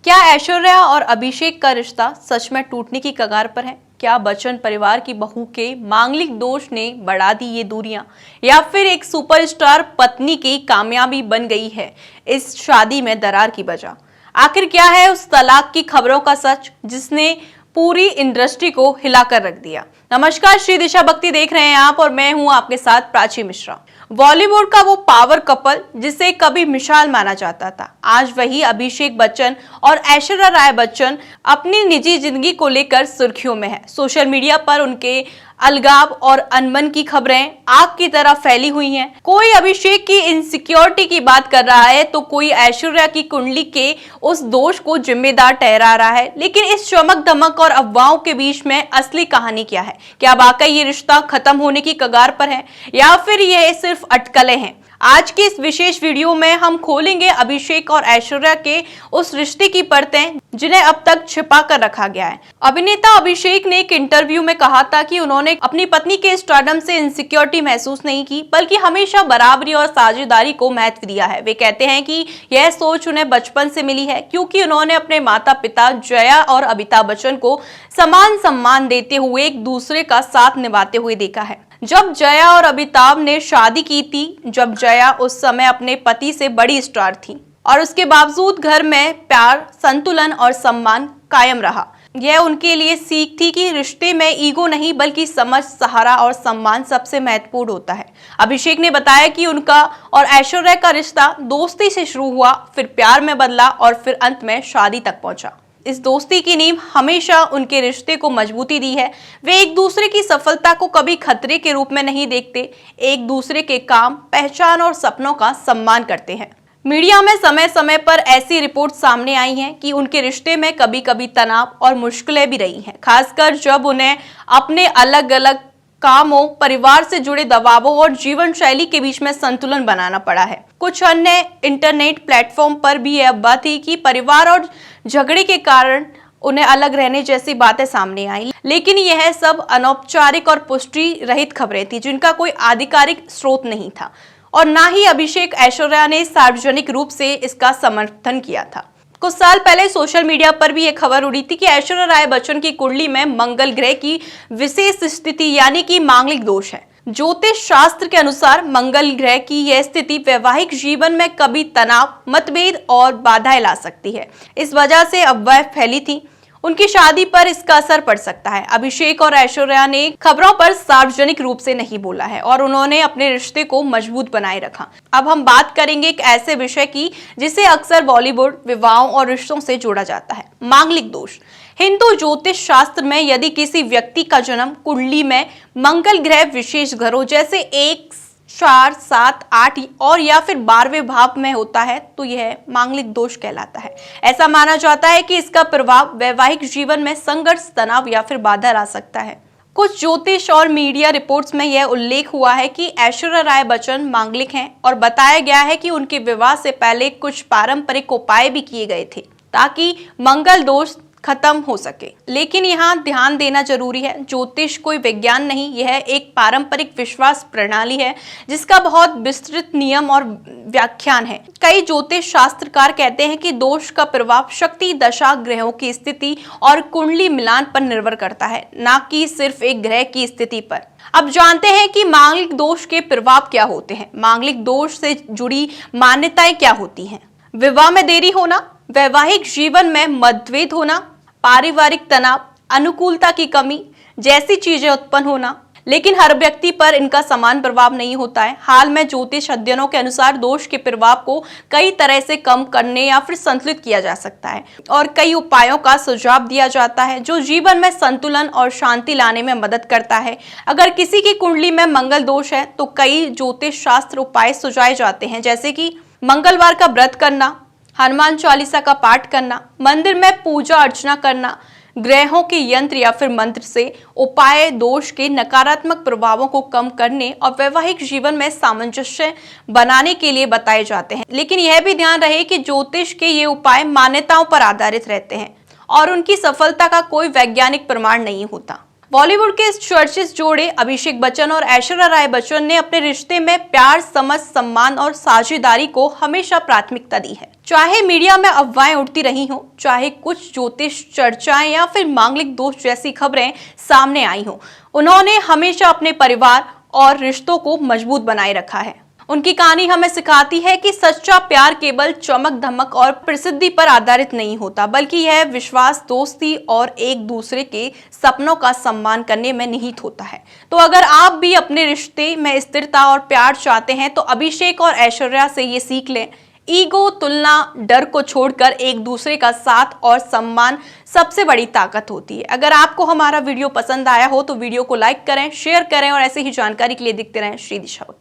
क्या ऐश्वर्या और अभिषेक का रिश्ता सच में टूटने की कगार पर है? क्या बच्चन परिवार की बहू के मांगलिक दोष ने बढ़ा दी ये दूरियां, या फिर एक सुपरस्टार पत्नी की कामयाबी बन गई है इस शादी में दरार की वजह? आखिर क्या है उस तलाक की खबरों का सच जिसने पूरी इंडस्ट्री को हिलाकर रख दिया? नमस्कार, श्री दिशा भक्ति देख रहे हैं आप और मैं हूं आपके साथ प्राची मिश्रा। बॉलीवुड का वो पावर कपल जिसे कभी मिसाल माना जाता था, आज वही अभिषेक बच्चन और ऐश्वर्या राय बच्चन अपनी निजी जिंदगी को लेकर सुर्खियों में है। सोशल मीडिया पर उनके अलगाव और अनबन की खबरें आग की तरह फैली हुई हैं। कोई अभिषेक की इनसिक्योरिटी की बात कर रहा है तो कोई ऐश्वर्या की कुंडली के उस दोष को जिम्मेदार ठहरा रहा है। लेकिन इस चमक धमक और अफवाहों के बीच में असली कहानी क्या है? क्या वाकई ये रिश्ता खत्म होने की कगार पर है या फिर यह सिर्फ अटकलें हैं? आज के इस विशेष वीडियो में हम खोलेंगे अभिषेक और ऐश्वर्या के उस रिश्ते की परतें जिन्हें अब तक छिपा कर रखा गया है। अभिनेता अभिषेक ने एक इंटरव्यू में कहा था कि उन्होंने अपनी पत्नी के स्टारडम से इनसिक्योरिटी महसूस नहीं की, बल्कि हमेशा बराबरी और साझेदारी को महत्व दिया है। वे कहते हैं कि यह सोच उन्हें बचपन से मिली है, क्योंकि उन्होंने अपने माता पिता जया और अमिताभ बच्चन को समान सम्मान देते हुए एक दूसरे का साथ निभाते हुए देखा है। जब जया और अमिताभ ने शादी की थी, जब जया उस समय अपने पति से बड़ी स्टार थी और उसके बावजूद घर में प्यार, संतुलन और सम्मान कायम रहा। यह उनके लिए सीख थी कि रिश्ते में ईगो नहीं बल्कि समझ, सहारा और सम्मान सबसे महत्वपूर्ण होता है। अभिषेक ने बताया कि उनका और ऐश्वर्या का रिश्ता दोस्ती से शुरू हुआ, फिर प्यार में बदला और फिर अंत में शादी तक पहुंचा। इस दोस्ती की नींव हमेशा उनके रिश्ते को मजबूती दी है। वे एक दूसरे की सफलता को कभी खतरे के रूप में नहीं देखते, एक दूसरे के काम, पहचान और सपनों का सम्मान करते हैं। मीडिया में समय समय पर ऐसी रिपोर्ट सामने आई हैं कि उनके रिश्ते में कभी कभी तनाव और मुश्किलें भी रही हैं, खासकर जब उन्हें अपने अलग अलग कामों, परिवार से जुड़े दबावों और जीवन शैली के बीच में संतुलन बनाना पड़ा है। कुछ अन्य इंटरनेट प्लेटफॉर्म पर भी यह बात थी कि परिवार और झगड़े के कारण उन्हें अलग रहने जैसी बातें सामने आई, लेकिन यह सब अनौपचारिक और पुष्टि रहित खबरें थी जिनका कोई आधिकारिक स्रोत नहीं था और ना ही अभिषेक ऐश्वर्या ने सार्वजनिक रूप से इसका समर्थन किया था। कुछ साल पहले सोशल मीडिया पर भी यह खबर उड़ी थी कि ऐश्वर्या राय बच्चन की कुंडली में मंगल ग्रह की विशेष स्थिति यानी कि मांगलिक दोष है। ज्योतिष शास्त्र के अनुसार मंगल ग्रह की यह स्थिति वैवाहिक जीवन में कभी तनाव, मतभेद और बाधाएं ला सकती है। इस वजह से अफवाह फैली थी उनकी शादी पर इसका असर पड़ सकता है। अभिषेक और ऐश्वर्या ने खबरों पर सार्वजनिक रूप से नहीं बोला है और उन्होंने अपने रिश्ते को मजबूत बनाए रखा। अब हम बात करेंगे एक ऐसे विषय की जिसे अक्सर बॉलीवुड, विवाहों और रिश्तों से जोड़ा जाता है, मांगलिक दोष। हिंदू ज्योतिष शास्त्र में यदि किसी व्यक्ति का जन्म कुंडली में मंगल ग्रह विशेष घरों जैसे 1, 4, 7, 8 और या फिर 12वें भाव में होता है तो यह मांगलिक दोष कहलाता है। ऐसा माना जाता है कि इसका प्रभाव वैवाहिक जीवन में संघर्ष, तनाव या फिर बाधा ला सकता है। कुछ ज्योतिष और मीडिया रिपोर्ट्स में यह उल्लेख हुआ है कि ऐश्वर्या राय बच्चन मांगलिक हैं और बताया गया है कि उनके विवाह से पहले कुछ पारंपरिक उपाय भी किए गए थे ताकि मंगल दोष खत्म हो सके। लेकिन यहाँ ध्यान देना जरूरी है, ज्योतिष कोई विज्ञान नहीं, यह एक पारंपरिक विश्वास प्रणाली है जिसका बहुत विस्तृत नियम और व्याख्यान है। कई ज्योतिष शास्त्रकार कहते हैं कि दोष का प्रभाव शक्ति, दशा, ग्रहों की स्थिति और कुंडली मिलान पर निर्भर करता है, ना कि सिर्फ एक ग्रह की स्थिति पर। अब जानते हैं कि मांगलिक दोष के प्रभाव क्या होते हैं। मांगलिक दोष से जुड़ी मान्यताएं क्या होती हैं? विवाह में देरी होना, वैवाहिक जीवन में मतभेद होना, पारिवारिक तनाव, अनुकूलता की कमी जैसी चीजें उत्पन्न होना। लेकिन हर व्यक्ति पर इनका समान प्रभाव नहीं होता है। हाल में ज्योतिष अध्ययनों के अनुसार दोष के प्रभाव को कई तरह से कम करने या फिर संतुलित किया जा सकता है और कई उपायों का सुझाव दिया जाता है जो जीवन में संतुलन और शांति लाने में मदद करता है। अगर किसी की कुंडली में मंगल दोष है तो कई ज्योतिष शास्त्र उपाय सुझाए जाते हैं, जैसे कि मंगलवार का व्रत करना, हनुमान चालीसा का पाठ करना, मंदिर में पूजा अर्चना करना, ग्रहों के यंत्र या फिर मंत्र से उपाय दोष के नकारात्मक प्रभावों को कम करने और वैवाहिक जीवन में सामंजस्य बनाने के लिए बताए जाते हैं। लेकिन यह भी ध्यान रहे कि ज्योतिष के ये उपाय मान्यताओं पर आधारित रहते हैं और उनकी सफलता का कोई वैज्ञानिक प्रमाण नहीं होता। बॉलीवुड के इस चर्चित जोड़े अभिषेक बच्चन और ऐश्वर्या राय बच्चन ने अपने रिश्ते में प्यार, समझ, सम्मान और साझेदारी को हमेशा प्राथमिकता दी है। चाहे मीडिया में अफवाहें उड़ती रही हों, चाहे कुछ ज्योतिष चर्चाएं या फिर मांगलिक दोष जैसी खबरें सामने आई हों, उन्होंने हमेशा अपने परिवार और रिश्तों को मजबूत बनाए रखा है। उनकी कहानी हमें सिखाती है कि सच्चा प्यार केवल चमक धमक और प्रसिद्धि पर आधारित नहीं होता, बल्कि यह विश्वास, दोस्ती और एक दूसरे के सपनों का सम्मान करने में निहित होता है। तो अगर आप भी अपने रिश्ते में स्थिरता और प्यार चाहते हैं तो अभिषेक और ऐश्वर्या से ये सीख लें। ईगो, तुलना, डर को छोड़कर एक दूसरे का साथ और सम्मान सबसे बड़ी ताकत होती है। अगर आपको हमारा वीडियो पसंद आया हो तो वीडियो को लाइक करें, शेयर करें और ऐसे ही जानकारी के लिए देखते रहें श्री दिशा।